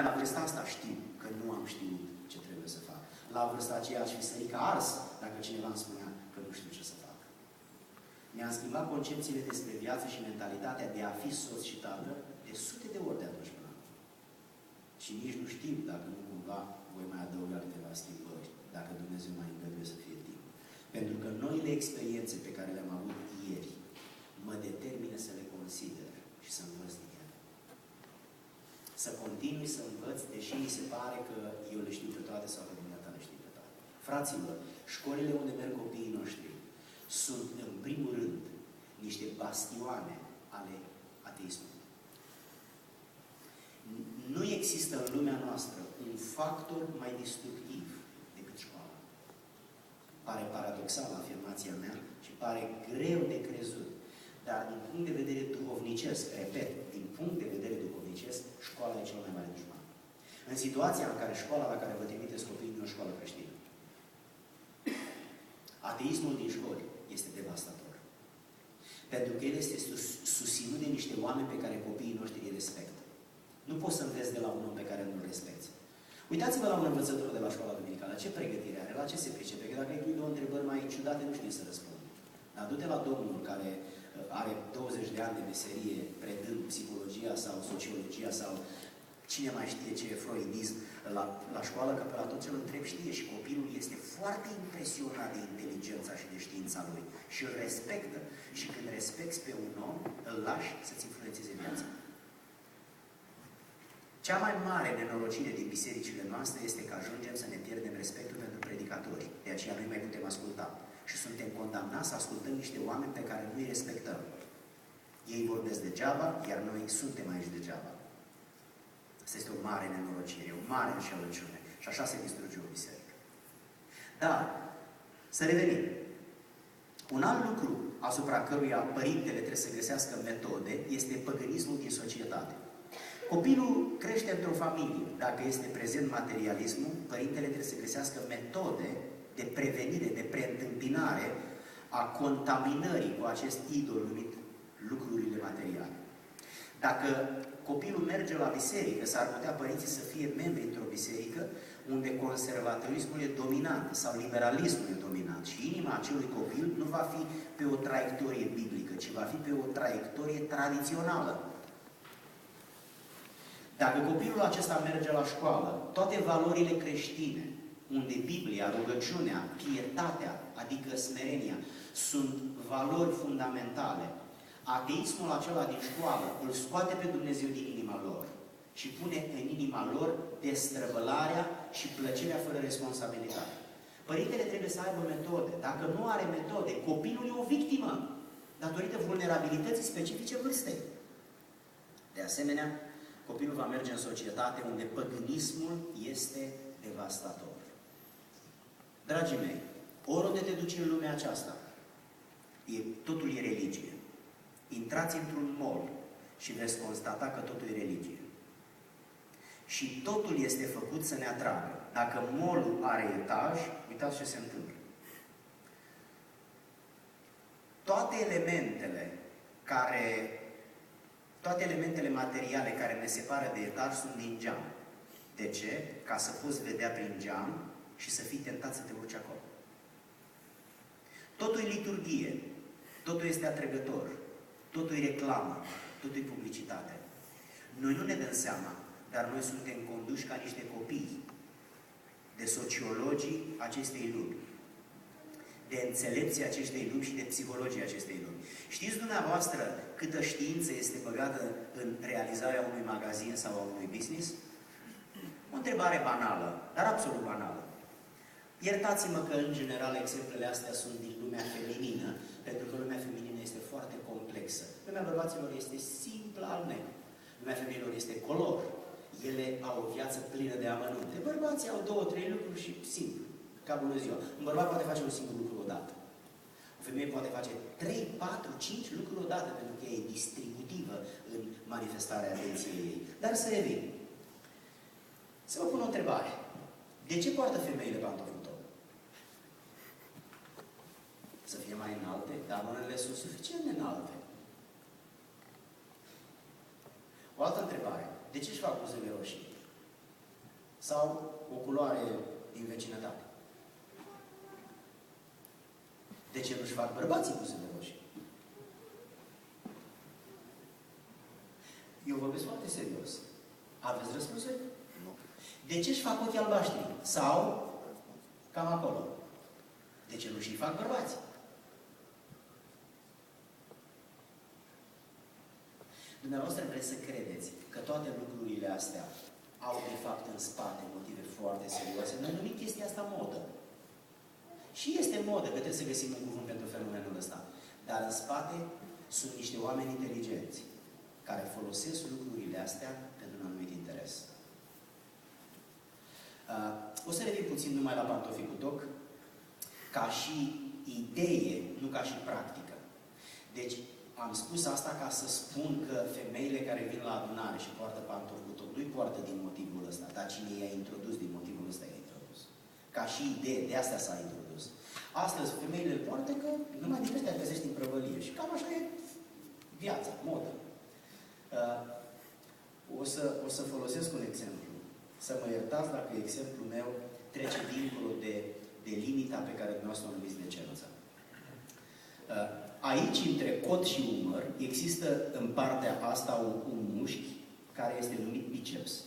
La vârsta asta știu că nu am știut ce trebuie să fac. La vârsta aceea aș fi sărit ca ars dacă cineva îmi spunea că nu știu ce să fac. Mi-am schimbat concepțiile despre viață și mentalitatea de a fi soț și tată de sute de ori de atunci până acum. Și nici nu știu dacă nu cumva voi mai adăuga câteva schimbări, dacă Dumnezeu mai îngăduie să fie timp. Pentru că noile experiențe pe care le-am avut ieri mă determină să le consider și să învăț din ele. Să continui să învăț, deși mi se pare că eu le știu pe toate sau că dumneata le știu pe toate. Fraților, școlile unde merg copiii noștri sunt, în primul rând, niște bastioane ale ateismului. Nu există în lumea noastră un factor mai destructiv decât școala. Pare paradoxală afirmația mea și pare greu de crezut. Dar din punct de vedere duhovnicesc, repet, din punct de vedere duhovnicesc, școala e cel mai mare dușman. În situația în care școala la care vă trimiteți copiii nu e o școală creștină, ateismul din școli este devastator. Pentru că el este susținut de niște oameni pe care copiii noștri îi respectă. Nu poți să înveți de la un om pe care nu-l respecti. Uitați-vă la un învățător de la școala duminicală. Ce pregătire are? La ce se pricepe? Că dacă îi pui două întrebări mai ciudate, nu știe să răspundă. Dar du-te la domnul care are 20 de ani de meserie predând psihologia sau sociologia sau cine mai știe ce e freudism la școală, că pe la tot ce îl întreb știe și copilul este foarte impresionat de inteligența și de știința lui și îl respectă. Și când respecti pe un om, îl lași să-ți influențeze viața. Cea mai mare nenorocire din bisericile noastre este că ajungem să ne pierdem respectul pentru predicatori. De aceea nu mai putem asculta. Și suntem condamnați să ascultăm niște oameni pe care nu îi respectăm. Ei vorbesc degeaba, iar noi suntem aici degeaba. Asta este o mare nenorocire, o mare înșelăciune. Și așa se distruge o biserică. Dar, să revenim. Un alt lucru asupra căruia părintele trebuie să găsească metode este păgânismul din societate. Copilul crește într-o familie. Dacă este prezent materialismul, părintele trebuie să găsească metode de prevenire, de preîntâmpinare a contaminării cu acest idol numit lucrurile materiale. Dacă copilul merge la biserică, s-ar putea părinții să fie membri într-o biserică unde conservatorismul e dominant sau liberalismul e dominant și inima acelui copil nu va fi pe o traiectorie biblică, ci va fi pe o traiectorie tradițională. Dacă copilul acesta merge la școală, toate valorile creștine, unde Biblia, rugăciunea, pietatea, adică smerenia, sunt valori fundamentale, ateismul acela din școală îl scoate pe Dumnezeu din inima lor și pune în inima lor destrăbălarea și plăcerea fără responsabilitate. Părintele trebuie să aibă metode. Dacă nu are metode, copilul e o victimă datorită vulnerabilității specifice vârstei. De asemenea, copilul va merge în societate unde păgânismul este devastator. Dragii mei, oriunde te duci în lumea aceasta, totul e religie. Intrați într-un mall și veți constata că totul e religie. Și totul este făcut să ne atragă. Dacă mall-ul are etaj, uitați ce se întâmplă. Toate elementele materiale care ne separă de etaj sunt din geam. De ce? Ca să poți vedea prin geam și să fii tentat să te urci acolo. Totul e liturghie, totul este atrăgător, totul e reclamă, totul e publicitate. Noi nu ne dăm seama, dar noi suntem conduși ca niște copii de sociologii acestei lumi, de înțelepții acestei lumi și de psihologii acestei lumi. Știți dumneavoastră câtă știință este băgată în realizarea unui magazin sau a unui business? O întrebare banală, dar absolut banală. Iertați-mă că, în general, exemplele astea sunt din lumea feminină, pentru că lumea feminină este foarte complexă. Lumea bărbaților este simplă al negru. Lumea femeilor este color. Ele au o viață plină de amănunte. Bărbații au 2-3 lucruri și simplu, ca bună ziua. Un bărbat poate face un singur lucru odată. O femeie poate face 3, 4, 5 lucruri odată, pentru că e distributivă în manifestarea atenției ei. Dar să revin. Să vă pun o întrebare. De ce poartă femeile pantoful? Să fie mai înalte, dar mâinile sunt suficient de înalte. O altă întrebare. De ce își fac buzele roșii? Sau o culoare din vecinătate. De ce nu-și fac bărbații buzele roșii? Eu vorbesc foarte serios. Aveți răspunsuri? Nu. De ce își fac ochii albaștri? Sau cam acolo? De ce nu și-i fac bărbații? Dumneavoastră vreți să credeți că toate lucrurile astea au de fapt în spate motive foarte serioase. Noi numim chestia asta modă. Și este modă, că trebuie să găsim un cuvânt pentru fenomenul ăsta. Dar în spate sunt niște oameni inteligenți care folosesc lucrurile astea pentru un anumit interes. O să revin puțin numai la pantofii cu toc, ca și idee, nu ca și practică. Deci, am spus asta ca să spun că femeile care vin la adunare și poartă pantofi cu toc, nu-i poartă din motivul ăsta, dar cine i-a introdus din motivul ăsta i-a introdus. Ca și idee, de asta s-a introdus. Astăzi, femeile îl poartă că numai din ăștia găsești în prăvălie. Și cam așa e viața, modă. O să folosesc un exemplu. Să mă iertați dacă exemplul meu trece dincolo de limita pe care dumneavoastră o numiți decență. Aici, între cot și umăr, există în partea asta un mușchi care este numit biceps.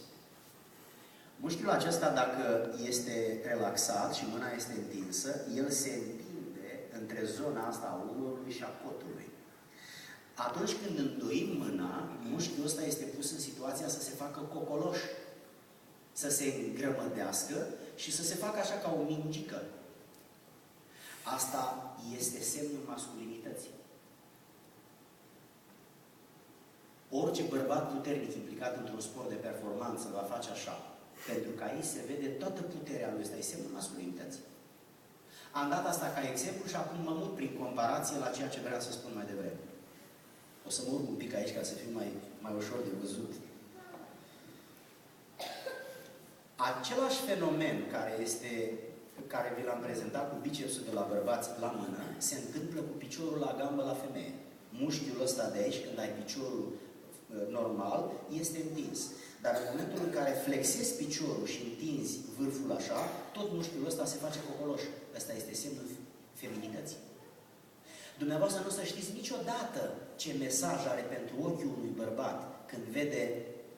Mușchiul acesta, dacă este relaxat și mâna este întinsă, el se întinde între zona asta a umărului și a cotului. Atunci când îndoim mâna, mușchiul ăsta este pus în situația să se facă cocoloș, să se îngrămădească și să se facă așa ca o mingică. Asta este semnul masculinității. Orice bărbat puternic implicat într-un sport de performanță va face așa. Pentru că aici se vede toată puterea lui. Ăsta e semnul masculinității. Am dat asta ca exemplu și acum mă mut prin comparație la ceea ce vreau să spun mai devreme. O să mă urc un pic aici ca să fiu mai ușor de văzut. Același fenomen care vi l-am prezentat cu bicepsul de la bărbați la mână, se întâmplă cu piciorul la gambă la femeie. Mușchiul ăsta de aici, când ai piciorul normal, este întins. Dar în momentul în care flexezi piciorul și întinzi vârful așa, tot mușchiul ăsta se face cocoloș. Ăsta este semnul feminității. Dumneavoastră nu o să știți niciodată ce mesaj are pentru ochiul unui bărbat când vede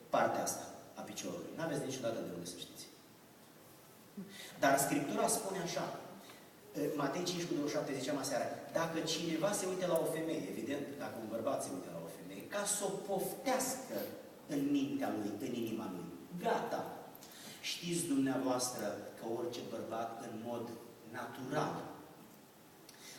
partea asta a piciorului. N-aveți niciodată de unde să știți. Dar Scriptura spune așa, Matei 5:27 ziceam aseară, dacă cineva se uită la o femeie, evident, dacă un bărbat se uită la o femeie, ca să o poftească în mintea lui, în inima lui, gata. Știți dumneavoastră că orice bărbat, în mod natural,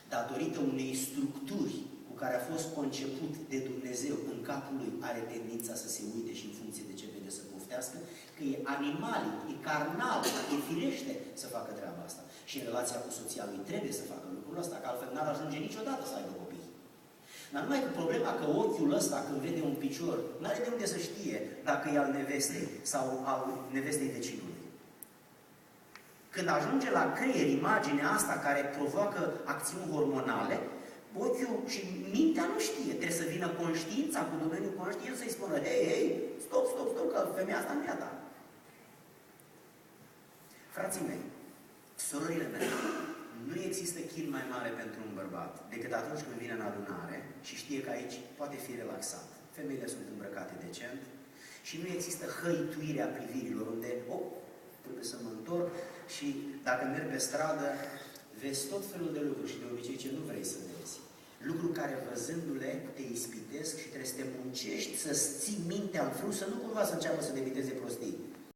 datorită unei structuri cu care a fost conceput de Dumnezeu în capul lui, are tendința să se uite și în funcție de ce vede să poftească, că e animalic, e carnal, e firește să facă treaba asta. Și în relația cu soția lui trebuie să facă lucrul ăsta, că altfel n-ar ajunge niciodată să aibă copii. Dar numai cu problema că ochiul ăsta, când vede un picior, n-are de unde să știe dacă e al nevestei sau al nevestei vecinului. Când ajunge la creier imaginea asta care provoacă acțiuni hormonale, ochiul și mintea nu știe. Trebuie să vină conștiința cu domeniul conștient să-i spună, hei, stop, că femeia asta nu e a ta. Frații mei, surorile mele, nu există chin mai mare pentru un bărbat decât atunci când vine în adunare și știe că aici poate fi relaxat. Femeile sunt îmbrăcate decent și nu există hăituirea privirilor unde, trebuie să mă întorc și dacă merg pe stradă, vezi tot felul de lucruri și de obicei ce nu vrei să vezi. Lucruri care văzându-le te ispitesc și trebuie să te muncești, să-ți ții mintea în frâu, să nu cumva să înceapă să debiteze prostii.